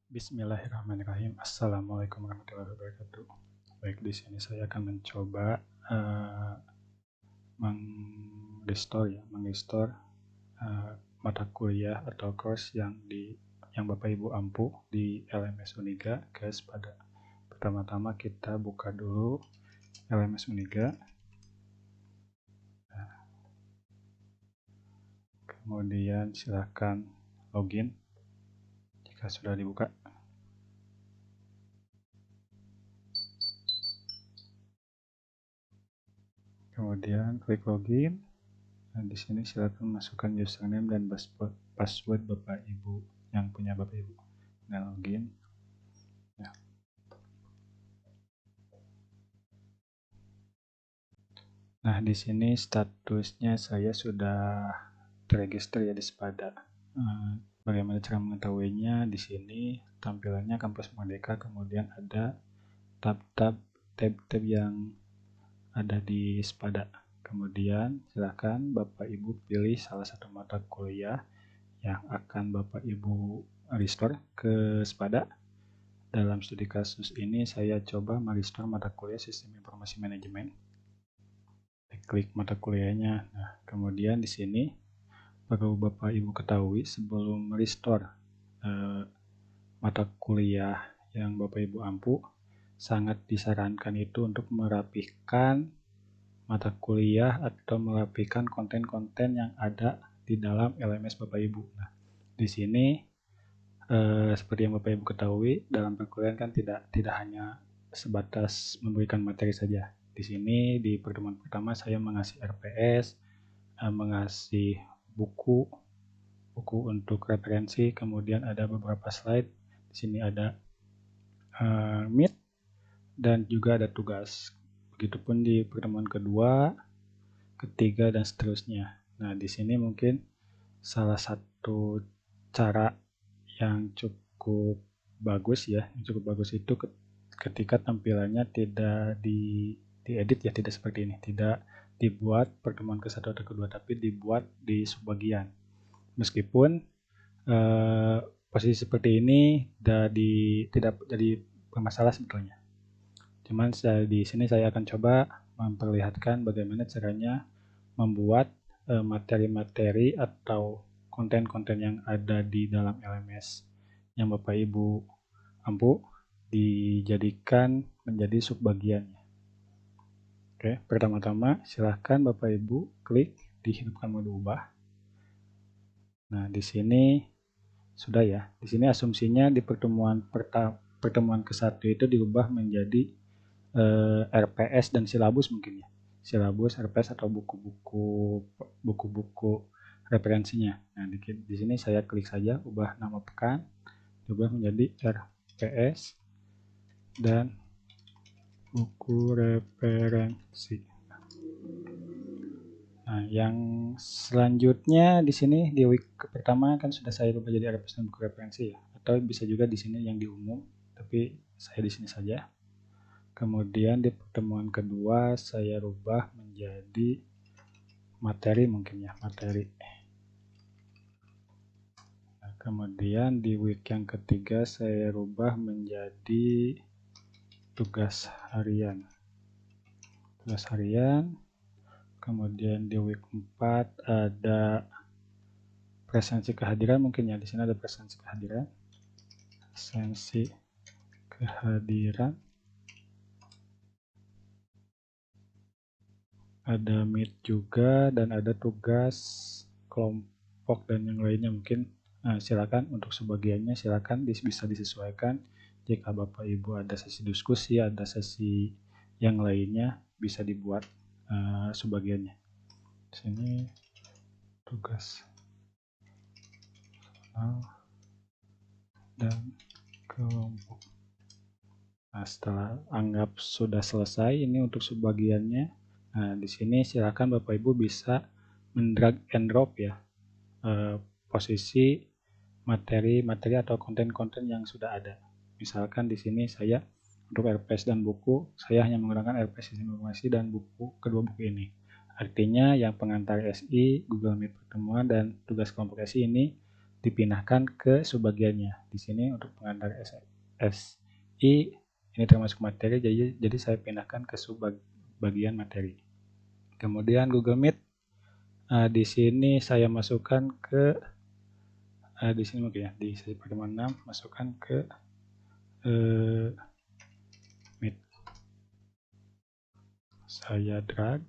Bismillahirrahmanirrahim. Assalamualaikum warahmatullahi wabarakatuh. Baik, di sini saya akan mencoba mengrestore mata kuliah atau course yang Bapak Ibu ampuh di LMS Uniga ke Spada. Pertama-tama kita buka dulu LMS Uniga. Kemudian silakan login jika sudah dibuka. Kemudian klik login. Di sini silakan masukkan username dan password Bapak Ibu yang punya Bapak Ibu. Dan login. Ya. Nah, di sini statusnya saya sudah terregister ya di Spada. Bagaimana cara mengetahuinya? Di sini tampilannya Kampus Merdeka, kemudian ada tab-tab yang ada di Spada. Kemudian silakan Bapak Ibu pilih salah satu mata kuliah yang akan Bapak Ibu restore ke Spada. Dalam studi kasus ini saya coba merestore mata kuliah Sistem Informasi Manajemen. Klik mata kuliahnya. Nah, kemudian di sini perlu Bapak Ibu ketahui sebelum merestore mata kuliah yang Bapak Ibu ampuh, sangat disarankan itu untuk merapihkan mata kuliah atau merapikan konten-konten yang ada di dalam LMS Bapak Ibu. Nah, di sini seperti yang Bapak Ibu ketahui, dalam perkuliahan kan tidak hanya sebatas memberikan materi saja. Di sini di pertemuan pertama saya mengasih RPS, mengasih buku untuk referensi, kemudian ada beberapa slide. Di sini ada Meet dan juga ada tugas. Begitupun di pertemuan kedua, ketiga, dan seterusnya. Nah, di sini mungkin salah satu cara yang cukup bagus ya, itu ketika tampilannya tidak diedit ya, tidak seperti ini, tidak dibuat pertemuan ke-1 atau ke-2, tapi dibuat di subbagian. Meskipun posisi seperti ini tidak jadi bermasalah sebetulnya. Cuman di sini saya akan coba memperlihatkan bagaimana caranya membuat materi-materi atau konten-konten yang ada di dalam LMS yang Bapak Ibu ampuh dijadikan menjadi subbagiannya. Oke, pertama-tama silahkan Bapak Ibu klik di hidupkan mode ubah. Nah, di sini sudah ya. Di sini asumsinya di pertemuan ke-1 itu diubah menjadi RPS dan silabus mungkin ya. Silabus, RPS atau buku-buku referensinya. Nah, di sini saya klik saja ubah nama pekan, ubah menjadi RPS dan buku referensi. Nah, yang selanjutnya di sini di week pertama kan sudah saya ubah jadi RPS dan buku referensi ya. Atau bisa juga di sini yang di umum, tapi saya di sini saja. Kemudian di pertemuan kedua saya rubah menjadi materi mungkin ya, materi. Nah, kemudian di week yang ketiga saya rubah menjadi tugas harian. Tugas harian. Kemudian di week 4 ada presensi kehadiran mungkin ya, di sini ada presensi kehadiran. Presensi kehadiran. Ada meet juga dan ada tugas kelompok dan yang lainnya mungkin. Nah, silakan untuk sebagiannya silakan bisa disesuaikan. Jika Bapak Ibu ada sesi diskusi, ada sesi yang lainnya bisa dibuat sebagiannya. Di sini tugas dan kelompok. Nah, setelah anggap sudah selesai ini untuk sebagiannya. Nah, di sini silakan Bapak Ibu bisa mendrag and drop ya posisi materi atau konten-konten yang sudah ada. Misalkan di sini saya untuk RPS dan buku, saya hanya menggunakan RPS Sistem Informasi dan buku, kedua buku ini. Artinya yang pengantar SI, Google Meet pertemuan, dan tugas kelompok SI ini dipindahkan ke subbagiannya. Di sini untuk pengantar SI ini termasuk materi, jadi saya pindahkan ke subbagian materi. Kemudian Google Meet, di sini saya masukkan ke di sini mungkin ya, di sesi pertemuan 6 masukkan ke Meet. Saya drag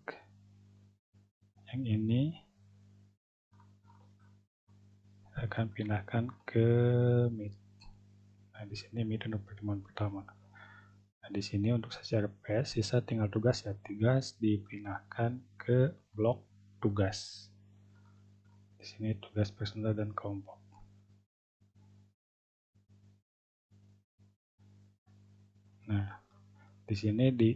yang ini, saya akan pindahkan ke Meet. Nah, di sini Meet untuk pertemuan pertama. Nah, di sini untuk sesi RPS sisa tinggal tugas ya. Tugas dipindahkan ke blok tugas. Di sini tugas personal dan kelompok. Nah, di sini di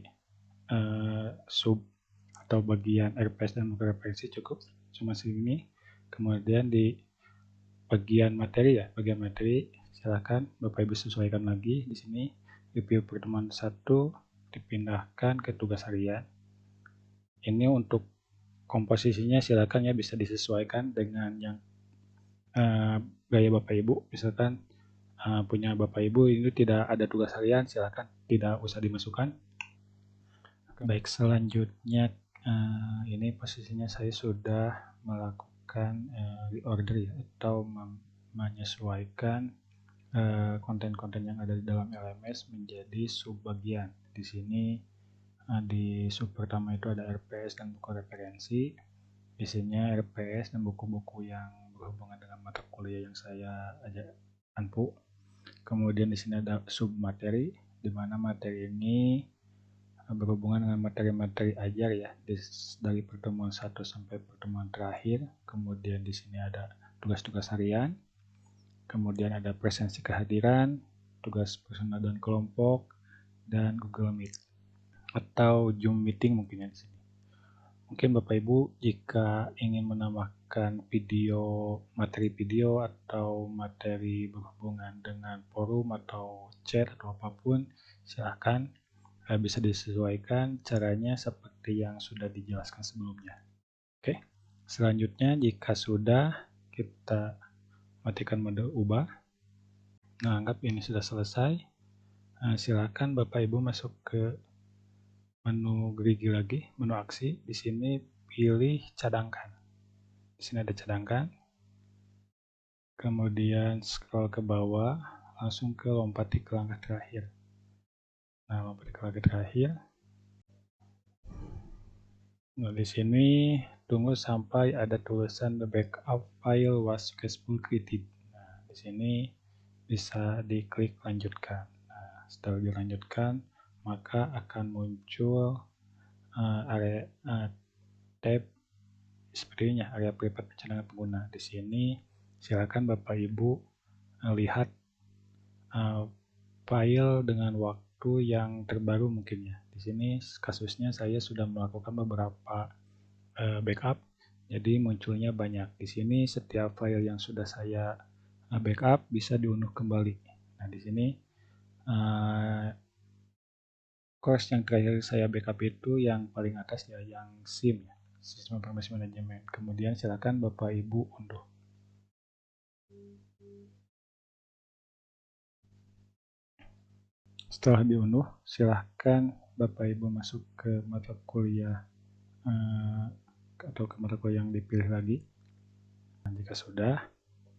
sub atau bagian RPS dan referensi cukup cuma segini. Kemudian di bagian materi ya, bagian materi silakan Bapak Ibu sesuaikan lagi. Di sini review pertemuan 1 dipindahkan ke tugas harian. Ini untuk komposisinya silakan ya, bisa disesuaikan dengan yang gaya Bapak Ibu. Misalkan punya Bapak Ibu ini tidak ada tugas harian, silakan tidak usah dimasukkan. Baik, selanjutnya ini posisinya saya sudah melakukan reorder ya, atau menyesuaikan konten-konten yang ada di dalam LMS menjadi subbagian. Di sini di sub pertama itu ada RPS dan buku referensi. Isinya RPS dan buku-buku yang berhubungan dengan mata kuliah yang saya ajak anpu. Kemudian di sini ada sub materi, di mana materi ini berhubungan dengan materi-materi ajar ya, dari pertemuan 1 sampai pertemuan terakhir. Kemudian di sini ada tugas-tugas harian, kemudian ada presensi kehadiran, tugas personal dan kelompok, dan Google Meet atau Zoom meeting mungkin ya di sini. Mungkin Bapak Ibu jika ingin menambahkan materi video atau materi berhubungan dengan forum atau chat atau apapun, silahkan. Bisa disesuaikan caranya seperti yang sudah dijelaskan sebelumnya. Oke, selanjutnya jika sudah, kita matikan mode ubah. Nah, anggap ini sudah selesai. Silakan Bapak Ibu masuk ke menu gerigi lagi, menu aksi. Di sini pilih cadangkan. Di sini ada cadangkan. Kemudian scroll ke bawah, langsung ke lompati ke langkah terakhir. Nah, lompati ke langkah terakhir. Nah, di sini tunggu sampai ada tulisan the backup file was successfully created. Nah, di sini bisa diklik lanjutkan. Nah, setelah dilanjutkan, maka akan muncul area tab seperti ini, area privat pencadangan pengguna. Di sini silakan Bapak Ibu lihat file dengan waktu yang terbaru mungkin ya. Di sini kasusnya saya sudah melakukan beberapa backup, jadi munculnya banyak. Di sini setiap file yang sudah saya backup bisa diunduh kembali. Nah, di sini course yang terakhir saya backup itu yang paling atas ya, yang SIM ya, Sistem Informasi Manajemen. Kemudian silakan Bapak Ibu unduh. Setelah diunduh, silahkan Bapak Ibu masuk ke mata kuliah atau ke mata kuliah yang dipilih lagi. Nah, jika sudah,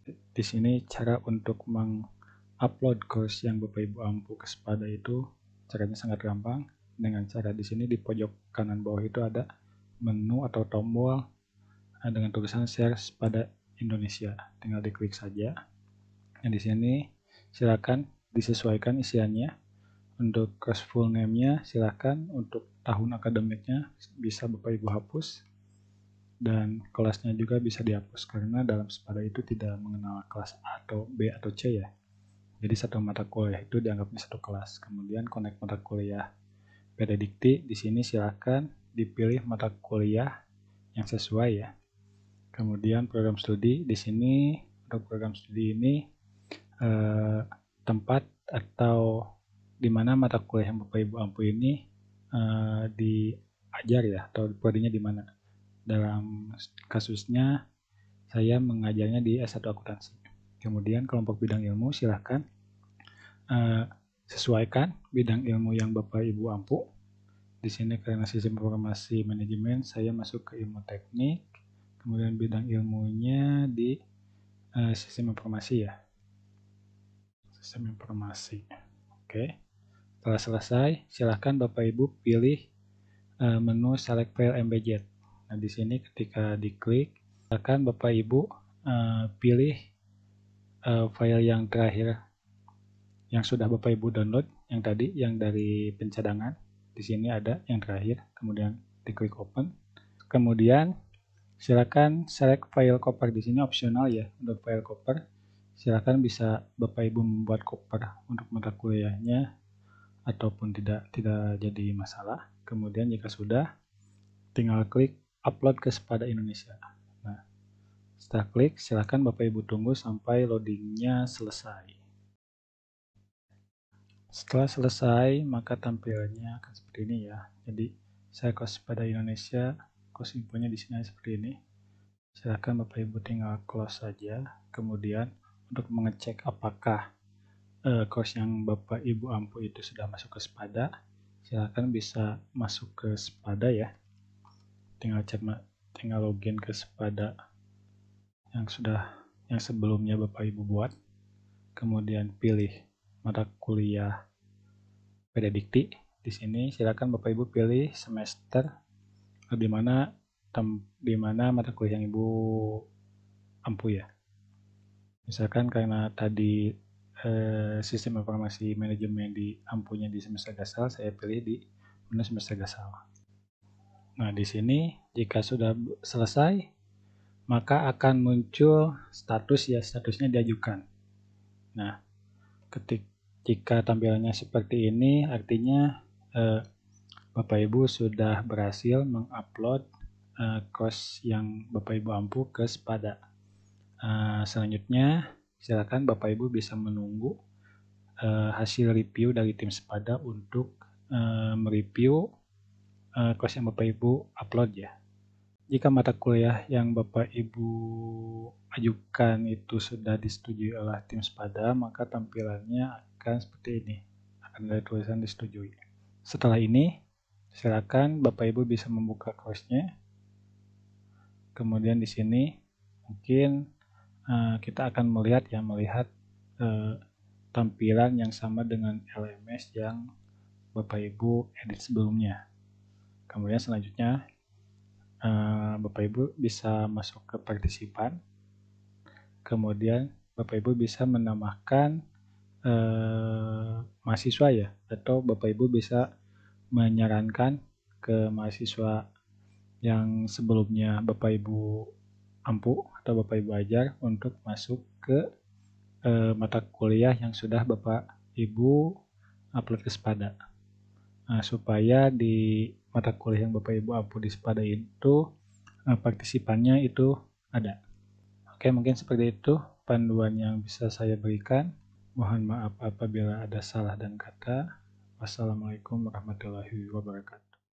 di sini cara untuk mengupload course yang Bapak Ibu ampu ke Spada itu caranya sangat gampang. Dengan cara di sini di pojok kanan bawah itu ada menu atau tombol dengan tulisan share Spada Indonesia. Tinggal diklik saja. Nah, di sini silakan disesuaikan isiannya. Untuk course full name-nya silakan, untuk tahun akademiknya bisa Bapak Ibu hapus, dan kelasnya juga bisa dihapus karena dalam Spada itu tidak mengenal kelas A atau B atau C ya. Jadi satu mata kuliah itu dianggapnya satu kelas. Kemudian connect mata kuliah PD Dikti, di sini silakan dipilih mata kuliah yang sesuai ya. Kemudian program studi, di sini untuk program studi ini tempat atau di mana mata kuliah yang Bapak Ibu ampu ini diajar ya, atau prodinya di mana. Dalam kasusnya saya mengajarnya di S1 Akuntansi. Kemudian kelompok bidang ilmu silahkan sesuaikan bidang ilmu yang Bapak Ibu ampu. Di sini karena sistem informasi manajemen saya masuk ke ilmu teknik, kemudian bidang ilmunya di sistem informasi ya. Sistem informasi. Oke. Setelah selesai, silahkan Bapak Ibu pilih menu select file MBZ. Nah, di sini ketika diklik, silahkan Bapak Ibu pilih file yang terakhir yang sudah Bapak Ibu download, yang tadi yang dari pencadangan. Di sini ada yang terakhir, kemudian diklik open. Kemudian silakan select file koper. Di sini opsional ya untuk file koper. Silakan bisa Bapak Ibu membuat koper untuk mata kuliahnya ataupun tidak jadi masalah. Kemudian jika sudah, tinggal klik upload ke Sepada Indonesia. Nah, setelah klik, silakan Bapak Ibu tunggu sampai loadingnya selesai. Setelah selesai, maka tampilannya akan seperti ini ya. Jadi, saya kos pada Indonesia, kos infonya di sini seperti ini. Silakan Bapak Ibu tinggal close saja. Kemudian, untuk mengecek apakah kos yang Bapak Ibu ampu itu sudah masuk ke Sepada, silakan bisa masuk ke Sepada ya. Tinggal login ke Sepada yang sebelumnya Bapak Ibu buat. Kemudian pilih mata kuliah Pedadikti. Di sini silakan Bapak Ibu pilih semester di mana mata kuliah yang Ibu ampu ya. Misalkan karena tadi sistem informasi manajemen di ampunya di semester gasal, saya pilih di menu semester gasal. Nah, di sini jika sudah selesai, maka akan muncul statusnya diajukan. Nah, jika tampilannya seperti ini, artinya Bapak Ibu sudah berhasil mengupload kos yang Bapak Ibu ampu ke Sepada. Selanjutnya, silakan Bapak Ibu bisa menunggu hasil review dari tim Sepada untuk mereview kos yang Bapak Ibu upload ya. Jika mata kuliah yang Bapak Ibu ajukan itu sudah disetujui oleh tim Sepada, maka tampilannya akan seperti ini. Akan ada tulisan disetujui. Setelah ini, silakan Bapak Ibu bisa membuka course-nya. Kemudian di sini mungkin kita akan melihat tampilan yang sama dengan LMS yang Bapak Ibu edit sebelumnya. Kemudian selanjutnya Bapak Ibu bisa masuk ke partisipan. Kemudian Bapak Ibu bisa menambahkan mahasiswa ya, atau Bapak Ibu bisa menyarankan ke mahasiswa yang sebelumnya Bapak Ibu ampu atau Bapak Ibu ajar untuk masuk ke mata kuliah yang sudah Bapak Ibu upload ke Sepada. Nah, supaya di mata kuliah yang Bapak Ibu ampu di Sepada itu partisipannya itu ada. Oke, mungkin seperti itu panduan yang bisa saya berikan. Mohon maaf apabila ada salah dan kata. Wassalamualaikum warahmatullahi wabarakatuh.